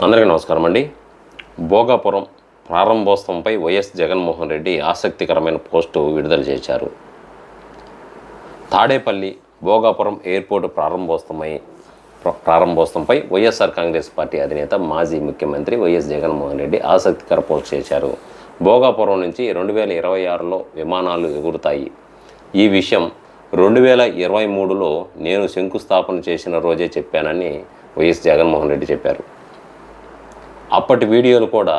అందరికీ నమస్కారం అండి. భోగాపురం ప్రారంభోత్సవంపై వైఎస్ జగన్మోహన్ రెడ్డి ఆసక్తికరమైన పోస్టు విడుదల చేశారు. తాడేపల్లి భోగాపురం ఎయిర్పోర్టు ప్రారంభోత్సవంపై వైఎస్ఆర్ కాంగ్రెస్ పార్టీ అధినేత మాజీ ముఖ్యమంత్రి వైఎస్ జగన్మోహన్ రెడ్డి ఆసక్తికర పోస్ట్ చేశారు. భోగాపురం నుంచి 2026లో విమానాలు ఎగురుతాయి. ఈ విషయం 2023లో నేను శంకుస్థాపన చేసిన రోజే చెప్పానని వైఎస్ జగన్మోహన్ రెడ్డి చెప్పారు. అప్పటి వీడియోలు కూడా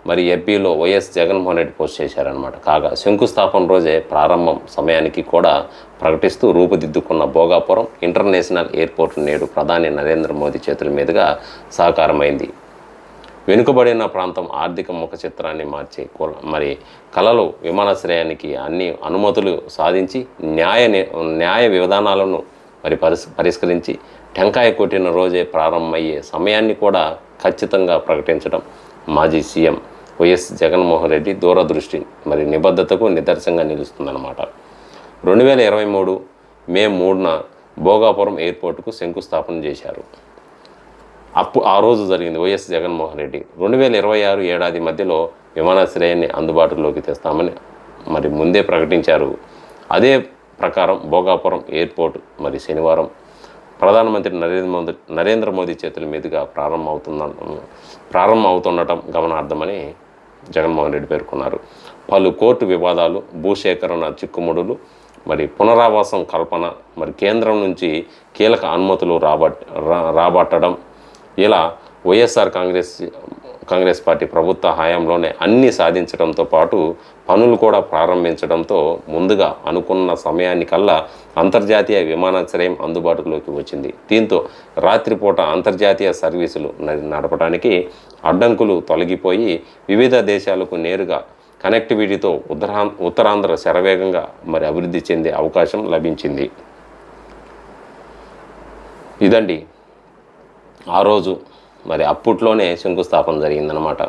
మరి ఎఫ్బీలో వైఎస్ జగన్మోహన్ రెడ్డి పోస్ట్ చేశారనమాట. కాగా శంకుస్థాపన రోజే ప్రారంభం సమయానికి కూడా ప్రకటిస్తూ రూపుదిద్దుకున్న భోగాపురం ఇంటర్నేషనల్ ఎయిర్పోర్ట్ నేడు ప్రధాని నరేంద్ర మోదీ చేతుల మీదుగా సాకారమైంది. వెనుకబడిన ప్రాంతం ఆర్థిక ముఖ చిత్రాన్ని మార్చే కలలు విమానాశ్రయానికి అన్ని అనుమతులు సాధించి న్యాయ విధానాలను పరిష్కరించి టెంకాయ కొట్టిన రోజే ప్రారంభమయ్యే సమయాన్ని కూడా ఖచ్చితంగా ప్రకటించడం మాజీ సీఎం వైఎస్ జగన్మోహన్ రెడ్డి దూరదృష్టి నిబద్ధతకు నిదర్శనంగా నిలుస్తుందన్నమాట. 2023 మే 3న భోగాపురం ఎయిర్పోర్టుకు శంకుస్థాపన చేశారు. ఆ రోజు జరిగింది వైఎస్ జగన్మోహన్ రెడ్డి. 2026 ఏడాది మధ్యలో విమానాశ్రయాన్ని అందుబాటులోకి తెస్తామని ముందే ప్రకటించారు. అదే ప్రకారం భోగాపురం ఎయిర్పోర్ట్ శనివారం ప్రధానమంత్రి నరేంద్ర మోదీ చేతుల మీదుగా ప్రారంభం అవుతుండటం గమనార్థమని జగన్మోహన్ రెడ్డి పేర్కొన్నారు. పలు కోర్టు వివాదాలు, భూసేకరణ చిక్కుముడులు, పునరావాసం కల్పన, కేంద్రం నుంచి కీలక అనుమతులు రాబట్టడం, ఇలా వైఎస్ఆర్ కాంగ్రెస్ పార్టీ ప్రభుత్వ హయాంలోనే అన్నీ సాధించడంతో పాటు పనులు కూడా ప్రారంభించడంతో ముందుగా అనుకున్న సమయానికల్లా అంతర్జాతీయ విమానాశ్రయం అందుబాటులోకి వచ్చింది. దీంతో రాత్రిపూట అంతర్జాతీయ సర్వీసులు నడపడానికి అడ్డంకులు తొలగిపోయి వివిధ దేశాలకు నేరుగా కనెక్టివిటీతో ఉత్తరాంధ్ర శరవేగంగా అభివృద్ధి చెందే అవకాశం లభించింది. ఇదండి ఆ రోజు అప్పట్లోనే శంకుస్థాపన జరిగిందనమాట.